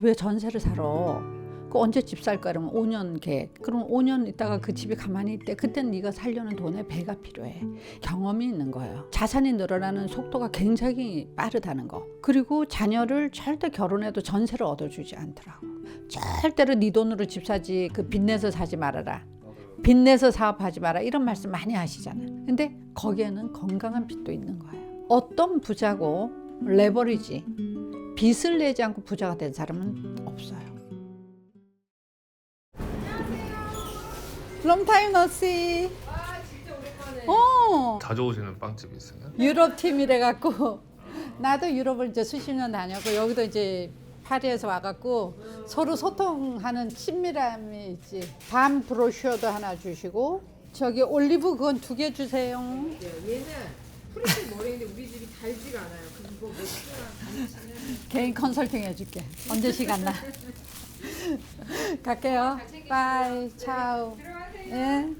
왜 전세를 살아? 그 언제 집 살 거야? 그러면 5년 계획. 그럼 5년 있다가 그 집이 가만히 있대. 그땐 네가 살려는 돈에 배가 필요해. 경험이 있는 거예요. 자산이 늘어나는 속도가 굉장히 빠르다는 거. 그리고 자녀를 절대 결혼해도 전세를 얻어주지 않더라고. 절대로 네 돈으로 집 사지, 그 빚내서 사지 말아라. 빚내서 사업하지 마라. 이런 말씀 많이 하시잖아. 근데 거기에는 건강한 빚도 있는 거예요. 어떤 부자고 레버리지, 빚을 내지 않고 부자가 된 사람은 없어요. Long time no see. 아 진짜 오랜만에. 자주 오시는 빵집이 있어요? 유럽 팀이래 갖고 나도 유럽을 이제 수십 년 다녔고 여기도 이제 파리에서 와갖고 서로 소통하는 친밀함이 있지. 밤 브로셔도 하나 주시고 저기 올리브 그건 2개 주세요. 얘는 프리티 머리인데 우리 집이 달지가 않아요. 그럼 이거 맥주랑 같이 치면 개인 컨설팅 해줄게. 언제 시간 나? 갈게요. 바이, 차우. 들어가세요. 예.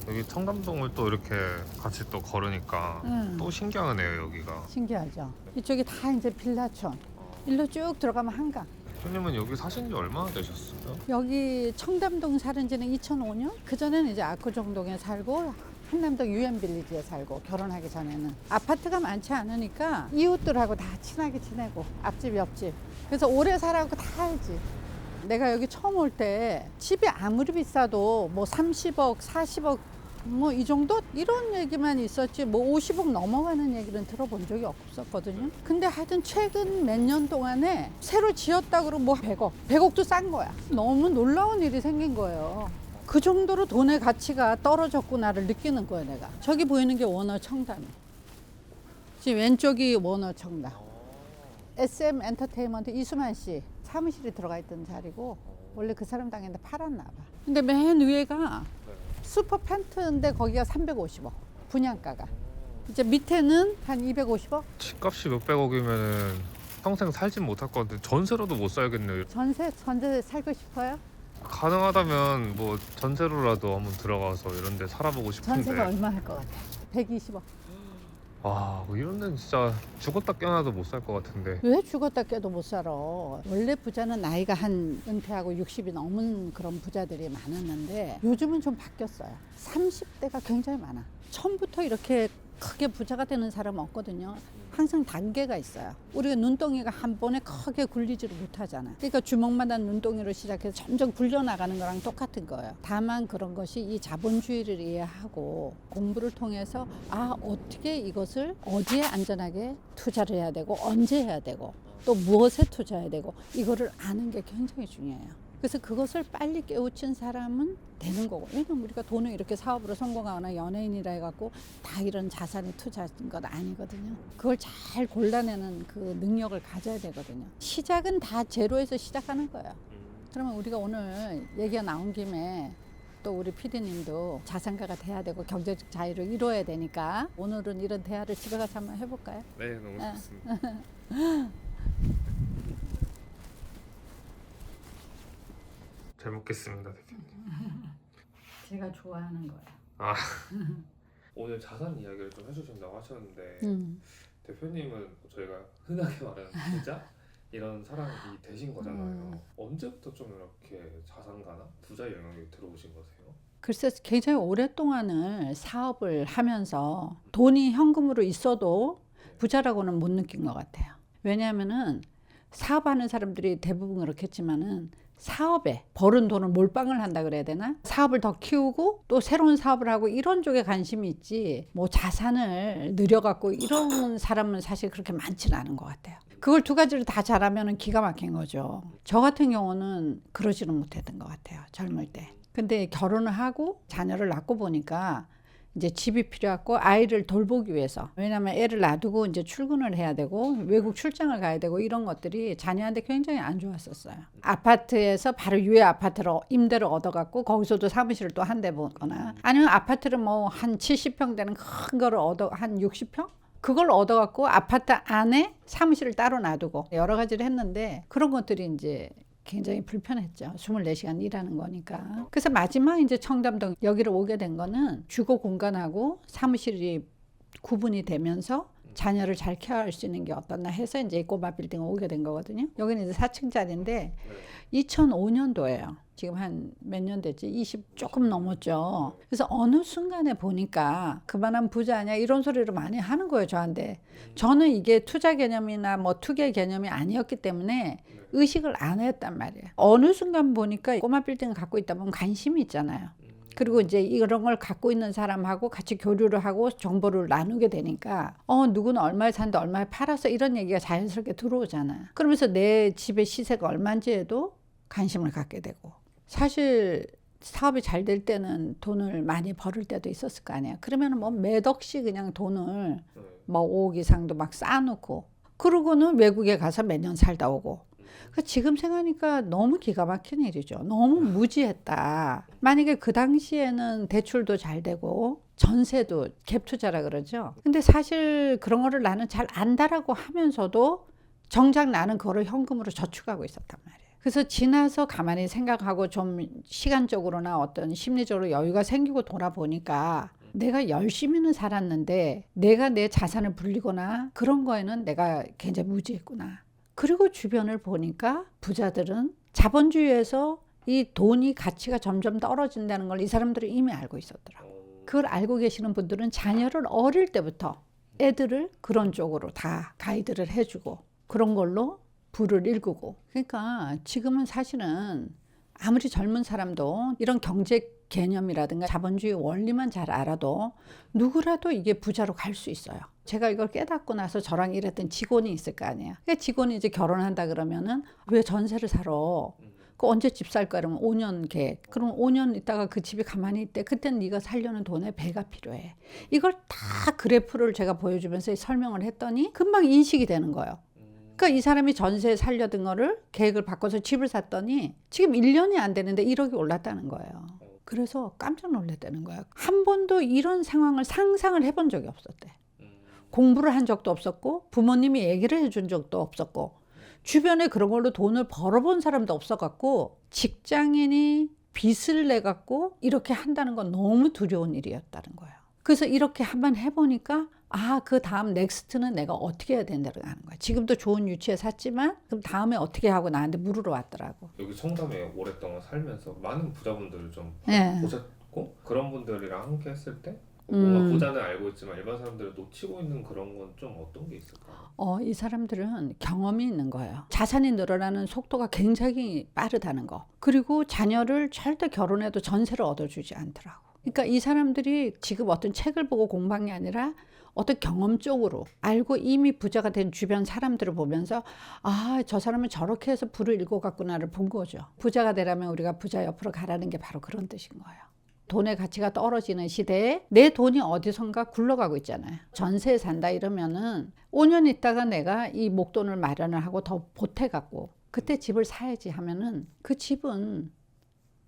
여기 청담동을 또 이렇게 같이 또 걸으니까 또 신기하네요 여기가. 신기하죠. 이쪽이 다 이제 빌라촌. 일로 쭉 들어가면 한강. 손님은 여기 사신 지 얼마나 되셨어요? 여기 청담동 살은 지는 2005년? 그전에는 이제 압구정동에 살고 한남동 유엔빌리지에 살고 결혼하기 전에는 아파트가 많지 않으니까 이웃들하고 다 친하게 지내고 앞집 옆집 그래서 오래 살아갖고 다 알지. 내가 여기 처음 올 때 집이 아무리 비싸도 뭐 30억 40억 뭐 이 정도 이런 얘기만 있었지 뭐 50억 넘어가는 얘기는 들어본 적이 없었거든요. 근데 하여튼 최근 몇 년 동안에 새로 지었다 그러고 뭐 100억도 싼 거야. 너무 놀라운 일이 생긴 거예요. 그 정도로 돈의 가치가 떨어졌구나를 느끼는 거예요. 내가 저기 보이는 게 워너 청담이, 지금 왼쪽이 워너 청담. SM 엔터테인먼트 이수만 씨 사무실이 들어가 있던 자리고 원래 그 사람 당했는데 팔았나 봐. 근데 맨 위에가 슈퍼 펜트인데 거기가 350억 분양가가. 이제 밑에는 한 250억. 집값이 몇백억이면은 평생 살진 못할 것 같은데 전세로도 못 살겠네요. 전세 살고 싶어요? 가능하다면 뭐 전세로라도 한번 들어가서 이런 데 살아보고 싶은데. 전세가 얼마 할 것 같아? 120억. 와, 뭐 이런 데는 진짜 죽었다 깨어나도 못 살 것 같은데. 왜 죽었다 깨도 못 살아? 원래 부자는 나이가 한 은퇴하고 60이 넘은 그런 부자들이 많았는데 요즘은 좀 바뀌었어요. 30대가 굉장히 많아. 처음부터 이렇게 크게 부자가 되는 사람은 없거든요. 항상 단계가 있어요. 우리가 눈덩이가 한 번에 크게 굴리지를 못하잖아. 그러니까 주먹만한 눈덩이로 시작해서 점점 굴려나가는 거랑 똑같은 거예요. 다만 그런 것이 이 자본주의를 이해하고 공부를 통해서 어떻게 이것을 어디에 안전하게 투자를 해야 되고 언제 해야 되고 또 무엇에 투자해야 되고 이거를 아는 게 굉장히 중요해요. 그래서 그것을 빨리 깨우친 사람은 되는 거고. 왜냐면 우리가 돈을 이렇게 사업으로 성공하거나 연예인이라 해갖고 다 이런 자산에 투자한 건 아니거든요. 그걸 잘 골라내는 그 능력을 가져야 되거든요. 시작은 다 제로에서 시작하는 거예요. 그러면 우리가 오늘 얘기가 나온 김에 또 우리 PD님도 자산가가 돼야 되고 경제적 자유를 이루어야 되니까 오늘은 이런 대화를 집에 가서 한번 해볼까요? 네, 너무 좋습니다. 잘 먹겠습니다, 대표님. 제가 좋아하는 거예요. 아, 오늘 자산 이야기를 좀 해주신다고 하셨는데 대표님은 저희가 흔하게 말하는 부자 이런 사람이 되신 거잖아요. 언제부터 좀 이렇게 자산가나 부자의 영역에 들어오신 거세요? 글쎄 굉장히 오랫동안을 사업을 하면서 돈이 현금으로 있어도 부자라고는 못 느낀 것 같아요. 왜냐하면은 사업하는 사람들이 대부분 그렇겠지만은 사업에 벌은 돈을 몰빵을 한다 그래야 되나? 사업을 더 키우고 또 새로운 사업을 하고 이런 쪽에 관심이 있지 뭐 자산을 늘여갖고 이런 사람은 사실 그렇게 많지는 않은 것 같아요. 그걸 2가지를 다 잘하면 기가 막힌 거죠. 저 같은 경우는 그러지는 못했던 것 같아요. 젊을 때. 근데 결혼을 하고 자녀를 낳고 보니까 이제 집이 필요하고 아이를 돌보기 위해서, 왜냐하면 애를 놔두고 이제 출근을 해야 되고 외국 출장을 가야 되고 이런 것들이 자녀한테 굉장히 안 좋았었어요. 아파트에서 바로 유해 아파트를 임대를 얻어갖고 거기서도 사무실을 또 한 대 보거나 아니면 아파트를 뭐 한 70평 되는 큰 거를 한 60평? 그걸 얻어갖고 아파트 안에 사무실을 따로 놔두고 여러 가지를 했는데 그런 것들이 이제 굉장히 불편했죠. 24시간 일하는 거니까. 그래서 마지막 이제 청담동 여기를 오게 된 거는 주거 공간하고 사무실이 구분이 되면서 자녀를 잘 케어할 수 있는 게 어떻나 해서 이제 꼬마 빌딩을 오게 된 거거든요. 여기는 이제 4층짜리인데 네. 2005년도예요. 지금 한 몇 년 됐지? 20 조금 넘었죠. 그래서 어느 순간에 보니까 그만한 부자냐 이런 소리를 많이 하는 거예요, 저한테. 저는 이게 투자 개념이나 뭐 투기 개념이 아니었기 때문에 의식을 안 했단 말이에요. 어느 순간 보니까 꼬마 빌딩을 갖고 있다 보면 관심이 있잖아요. 그리고 이제 이런 걸 갖고 있는 사람하고 같이 교류를 하고 정보를 나누게 되니까 누구는 얼마에 샀는데 얼마에 팔았어 이런 얘기가 자연스럽게 들어오잖아요. 그러면서 내 집의 시세가 얼마인지에도 관심을 갖게 되고, 사실 사업이 잘 될 때는 돈을 많이 벌을 때도 있었을 거 아니에요. 그러면 뭐 몇 억씩 그냥 돈을 뭐 5억 이상도 막 쌓아놓고 그러고는 외국에 가서 몇 년 살다 오고. 그러니까 지금 생각하니까 너무 기가 막힌 일이죠. 너무 무지했다. 만약에 그 당시에는 대출도 잘 되고 전세도 갭 투자라 그러죠. 근데 사실 그런 거를 나는 잘 안다라고 하면서도 정작 나는 그거를 현금으로 저축하고 있었단 말이에요. 그래서 지나서 가만히 생각하고 좀 시간적으로나 어떤 심리적으로 여유가 생기고 돌아보니까 내가 열심히는 살았는데 내가 내 자산을 불리거나 그런 거에는 내가 굉장히 무지했구나. 그리고 주변을 보니까 부자들은 자본주의에서 이 돈이 가치가 점점 떨어진다는 걸 이 사람들은 이미 알고 있었더라고요. 그걸 알고 계시는 분들은 자녀를 어릴 때부터 애들을 그런 쪽으로 다 가이드를 해주고 그런 걸로 부를 일구고. 그러니까 지금은 사실은 아무리 젊은 사람도 이런 경제 개념이라든가 자본주의 원리만 잘 알아도 누구라도 이게 부자로 갈 수 있어요. 제가 이걸 깨닫고 나서 저랑 일했던 직원이 있을 거 아니에요. 직원이 이제 결혼한다 그러면은 왜 전세를 사러? 그 언제 집 살 거야? 그러면 5년 계획. 그럼 5년 있다가 그 집이 가만히 있대. 그때는 네가 살려는 돈에 배가 필요해. 이걸 다 그래프를 제가 보여주면서 설명을 했더니 금방 인식이 되는 거예요. 그러니까 이 사람이 전세에 살려던 거를 계획을 바꿔서 집을 샀더니 지금 1년이 안 되는데 1억이 올랐다는 거예요. 그래서 깜짝 놀랐다는 거예요. 한 번도 이런 상황을 상상을 해본 적이 없었대. 공부를 한 적도 없었고 부모님이 얘기를 해준 적도 없었고 주변에 그런 걸로 돈을 벌어본 사람도 없어갖고 직장인이 빚을 내갖고 이렇게 한다는 건 너무 두려운 일이었다는 거예요. 그래서 이렇게 한번 해보니까 그 다음 넥스트는 내가 어떻게 해야 된다고 하는 거야. 지금도 좋은 위치에 샀지만 그럼 다음에 어떻게 하고 나한테 물으러 왔더라고. 여기 청담에 오랫동안 살면서 많은 부자분들을 좀 네. 보셨고 그런 분들이랑 함께 했을 때 뭔가 부자는 알고 있지만 일반 사람들은 놓치고 있는 그런 건 좀 어떤 게 있을까요? 이 사람들은 경험이 있는 거예요. 자산이 늘어나는 속도가 굉장히 빠르다는 거. 그리고 자녀를 절대 결혼해도 전세를 얻어주지 않더라고. 그러니까 이 사람들이 지금 어떤 책을 보고 공부한 게 아니라 어떤 경험적으로 알고 이미 부자가 된 주변 사람들을 보면서 저 사람은 저렇게 해서 부를 일궈갔구나를 본 거죠. 부자가 되려면 우리가 부자 옆으로 가라는 게 바로 그런 뜻인 거예요. 돈의 가치가 떨어지는 시대에 내 돈이 어디선가 굴러가고 있잖아요. 전세에 산다 이러면은 5년 있다가 내가 이 목돈을 마련을 하고 더 보태갖고 그때 집을 사야지 하면은 그 집은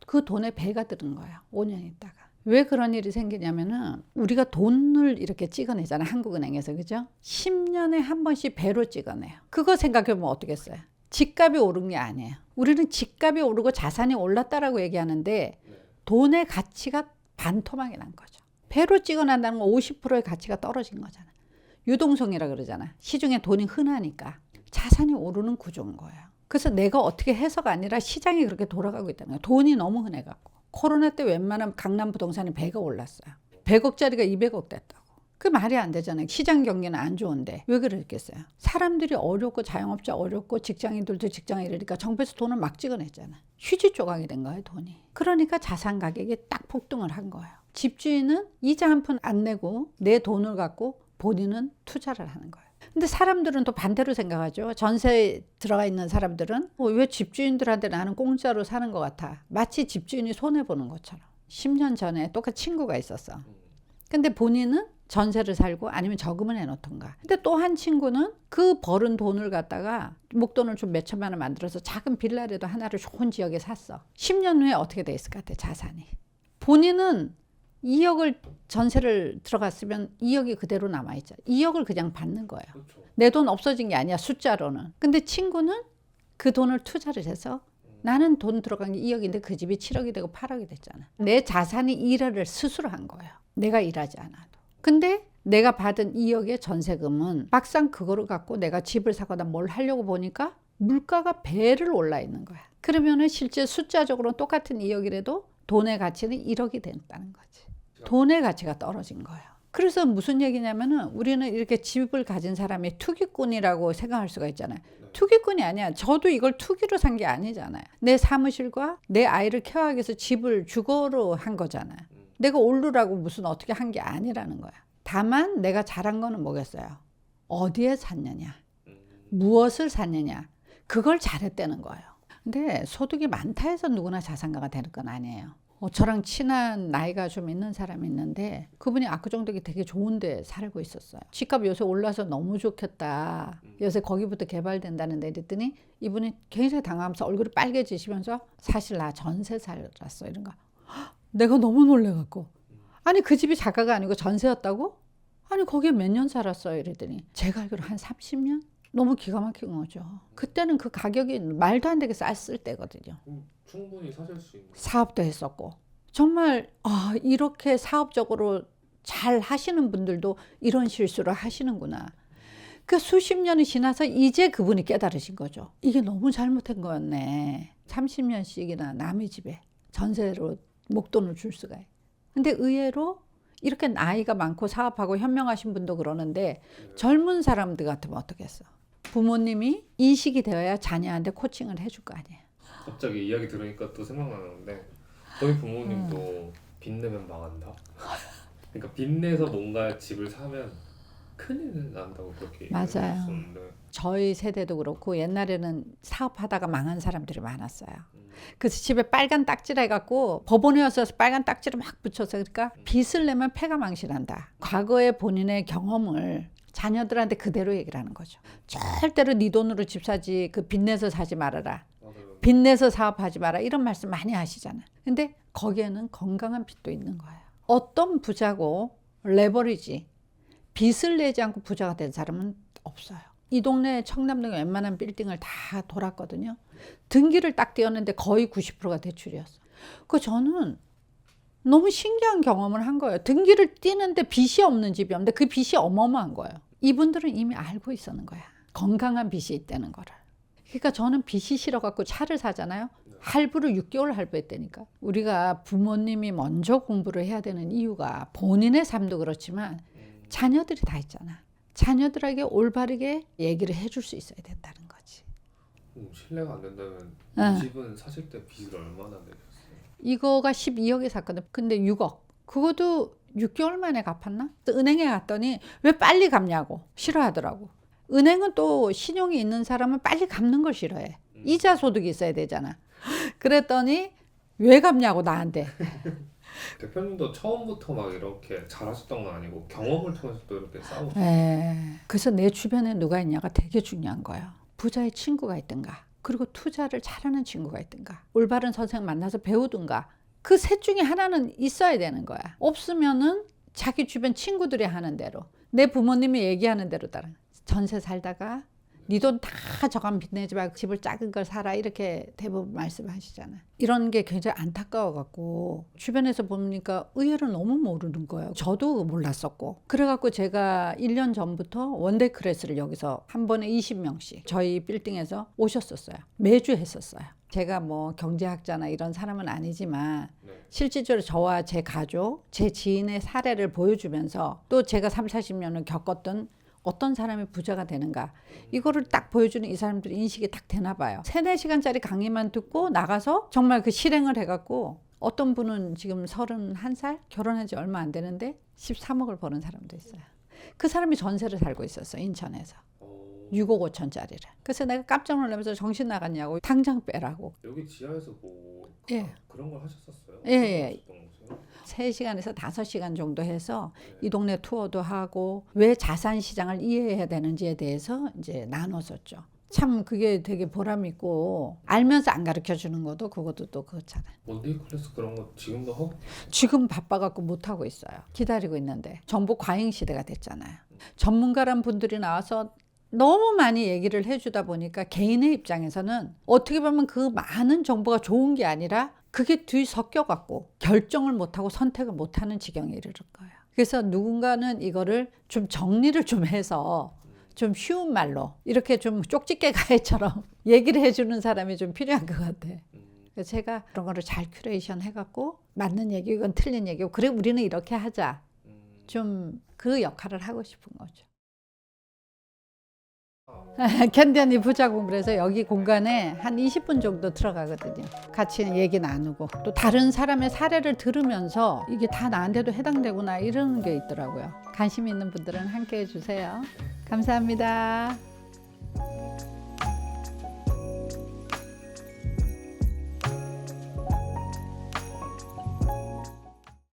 그 돈에 배가 드는 거예요. 5년 있다가. 왜 그런 일이 생기냐면은 우리가 돈을 이렇게 찍어내잖아. 한국은행에서. 그죠? 10년에 한 번씩 배로 찍어내요. 그거 생각해보면 어떻겠어요? 집값이 오른 게 아니에요. 우리는 집값이 오르고 자산이 올랐다라고 얘기하는데 돈의 가치가 반토막이 난 거죠. 배로 찍어낸다는 건 50%의 가치가 떨어진 거잖아. 유동성이라 그러잖아. 시중에 돈이 흔하니까 자산이 오르는 구조인 거예요. 그래서 내가 어떻게 해서가 아니라 시장이 그렇게 돌아가고 있다는 거예요. 돈이 너무 흔해갖고. 코로나 때 웬만하면 강남 부동산이 배가 올랐어요. 100억짜리가 200억 됐다고. 그 말이 안 되잖아요. 시장 경기는 안 좋은데 왜 그랬겠어요? 사람들이 어렵고 자영업자 어렵고 직장인들도 직장에 이러니까 정부에서 돈을 막 찍어냈잖아. 휴지 조각이 된 거예요, 돈이. 그러니까 자산 가격이 딱 폭등을 한 거예요. 집주인은 이자 한 푼 안 내고 내 돈을 갖고 본인은 투자를 하는 거예요. 근데 사람들은 또 반대로 생각하죠. 전세에 들어가 있는 사람들은 왜 집주인들한테 나는 공짜로 사는 것 같아. 마치 집주인이 손해보는 것처럼. 10년 전에 똑같이 친구가 있었어. 근데 본인은 전세를 살고 아니면 저금을 해놓던가. 근데 또 한 친구는 그 벌은 돈을 갖다가 목돈을 좀 몇 천만 원 만들어서 작은 빌라라도 하나를 좋은 지역에 샀어. 10년 후에 어떻게 돼 있을 것 같아, 자산이. 본인은 2억을 전세를 들어갔으면 2억이 그대로 남아있잖아. 2억을 그냥 받는 거예요. 그렇죠. 내 돈 없어진 게 아니야, 숫자로는. 근데 친구는 그 돈을 투자를 해서 나는 돈 들어간 게 2억인데 그 집이 7억이 되고 8억이 됐잖아. 내 자산이 일화를 스스로 한 거예요. 내가 일하지 않아도. 근데 내가 받은 2억의 전세금은 막상 그거를 갖고 내가 집을 사거나 뭘 하려고 보니까 물가가 배를 올라 있는 거야. 그러면은 실제 숫자적으로는 똑같은 2억이라도 돈의 가치는 1억이 됐다는 거지. 돈의 가치가 떨어진 거예요. 그래서 무슨 얘기냐면은 우리는 이렇게 집을 가진 사람이 투기꾼이라고 생각할 수가 있잖아요. 투기꾼이 아니야. 저도 이걸 투기로 산 게 아니잖아요. 내 사무실과 내 아이를 케어하기 위해서 집을 주거로 한 거잖아요. 내가 오르라고 무슨 어떻게 한 게 아니라는 거야. 다만 내가 잘한 거는 뭐겠어요? 어디에 샀느냐, 무엇을 샀느냐, 그걸 잘했다는 거예요. 근데 소득이 많다 해서 누구나 자산가가 되는 건 아니에요. 저랑 친한 나이가 좀 있는 사람이 있는데 그분이 압구정동에 되게 좋은 데 살고 있었어요. 집값 요새 올라서 너무 좋겠다. 요새 거기부터 개발된다는데 이랬더니 이분이 굉장히 당황하면서 얼굴이 빨개지시면서 사실 나 전세 살았어 이런 거. 내가 너무 놀래갖고 아니 그 집이 자가가 아니고 전세였다고? 아니 거기에 몇 년 살았어요 이랬더니 제가 알기로 한 30년? 너무 기가 막힌 거죠. 그때는 그 가격이 말도 안 되게 쌌을 때거든요. 충분히 사실 수 있는 사업도 했었고 정말 이렇게 사업적으로 잘 하시는 분들도 이런 실수를 하시는구나. 그 수십 년이 지나서 이제 그분이 깨달으신 거죠. 이게 너무 잘못한 거였네. 30년씩이나 남의 집에 전세로 목돈을 줄 수가 있어요. 근데 의외로 이렇게 나이가 많고 사업하고 현명하신 분도 그러는데 젊은 사람들 같으면 어떻겠어? 부모님이 인식이 되어야 자녀한테 코칭을 해줄 거 아니에요. 갑자기 이야기 들으니까 또 생각나는데 저희 부모님도 빚 내면 망한다. 그러니까 빚 내서 뭔가 집을 사면 큰일 난다고 그렇게 맞아요. 얘기했었는데 저희 세대도 그렇고 옛날에는 사업하다가 망한 사람들이 많았어요. 그래서 집에 빨간 딱지를 해갖고 법원에 와서 빨간 딱지를 막 붙여서 그러니까 빚을 내면 패가 망신한다. 과거의 본인의 경험을 자녀들한테 그대로 얘기를 하는 거죠. 절대로 네 돈으로 집 사지 그 빚 내서 사지 말아라. 맞아요. 빚 내서 사업하지 마라. 이런 말씀 많이 하시잖아요. 근데 거기에는 건강한 빚도 있는 거예요. 어떤 부자고 레버리지 빚을 내지 않고 부자가 된 사람은 없어요. 이 동네 청담동에 웬만한 빌딩을 다 돌았거든요. 등기를 딱 띄었는데 거의 90%가 대출이었어요. 그 저는 너무 신기한 경험을 한 거예요. 등기를 띄는데 빚이 없는 집이 없는데 그 빚이 어마어마한 거예요. 이분들은 이미 알고 있었는 거야. 건강한 빚이 있다는 거를. 그러니까 저는 빚이 싫어갖고 차를 사잖아요. 할부를 6개월 할부했다니까. 우리가 부모님이 먼저 공부를 해야 되는 이유가 본인의 삶도 그렇지만 자녀들이 다 있잖아. 자녀들에게 올바르게 얘기를 해줄 수 있어야 된다는 거지. 신뢰가 안 된다면 응. 이 집은 사실 때 빚을 얼마나 내셨어요? 이거가 12억에 샀거든. 근데 6억. 그것도 6개월 만에 갚았나? 은행에 갔더니 왜 빨리 갚냐고 싫어하더라고. 은행은 또 신용이 있는 사람은 빨리 갚는 걸 싫어해. 이자 소득이 있어야 되잖아. 그랬더니 왜 갚냐고 나한테. 대표님도 처음부터 막 이렇게 잘하셨던 건 아니고 경험을 통해서 또 이렇게 싸우셨어요. 그래서 내 주변에 누가 있냐가 되게 중요한 거예요. 부자의 친구가 있든가 그리고 투자를 잘하는 친구가 있든가 올바른 선생 만나서 배우든가 그 셋 중에 하나는 있어야 되는 거야. 없으면은 자기 주변 친구들이 하는 대로 내 부모님이 얘기하는 대로 따라 전세 살다가 네 돈 다 저간 빚내지 말고 집을 작은 걸 사라 이렇게 대부분 말씀하시잖아요. 이런 게 굉장히 안타까워갖고 주변에서 보니까 의외로 너무 모르는 거예요. 저도 몰랐었고 그래갖고 제가 1년 전부터 원데이 클래스를 여기서 한 번에 20명씩 저희 빌딩에서 오셨었어요. 매주 했었어요. 제가 뭐 경제학자나 이런 사람은 아니지만 실질적으로 저와 제 가족, 제 지인의 사례를 보여주면서 또 제가 30-40년을 겪었던 어떤 사람이 부자가 되는가 이거를 딱 보여주는 이 사람들이 인식이 딱 되나 봐요. 3-4시간짜리 강의만 듣고 나가서 정말 그 실행을 해갖고 어떤 분은 지금 31살 결혼한 지 얼마 안 되는데 13억을 버는 사람도 있어요. 그 사람이 전세를 살고 있었어 인천에서 6억 5천짜리를. 그래서 내가 깜짝 놀라면서 정신 나갔냐고 당장 빼라고. 여기 지하에서 뭐 예. 그런 걸 하셨었어요? 예. 3시간에서 5시간 정도 해서 이 동네 투어도 하고 왜 자산 시장을 이해해야 되는지에 대해서 이제 나눴었죠. 참 그게 되게 보람 있고 알면서 안 가르쳐 주는 것도 그것도 또 그렇잖아요. 원데이 클래스 그런 거 지금도 하고? 지금 바빠갖고 못 하고 있어요. 기다리고 있는데 정보 과잉 시대가 됐잖아요. 전문가란 분들이 나와서 너무 많이 얘기를 해주다 보니까 개인의 입장에서는 어떻게 보면 그 많은 정보가 좋은 게 아니라 그게 뒤섞여갖고 결정을 못하고 선택을 못하는 지경에 이르를 거예요. 그래서 누군가는 이거를 좀 정리를 좀 해서 좀 쉬운 말로 이렇게 좀 쪽집게 가해처럼 얘기를 해주는 사람이 좀 필요한 것 같아. 그래서 제가 그런 거를 잘 큐레이션 해갖고 맞는 얘기고 이건 틀린 얘기고 그래 우리는 이렇게 하자. 좀 그 역할을 하고 싶은 거죠. 캔디 언니 부자 공부해서 여기 공간에 한 20분 정도 들어가거든요. 같이 얘기 나누고 또 다른 사람의 사례를 들으면서 이게 다 나한테도 해당되구나 이런 게 있더라고요. 관심 있는 분들은 함께 해주세요. 감사합니다.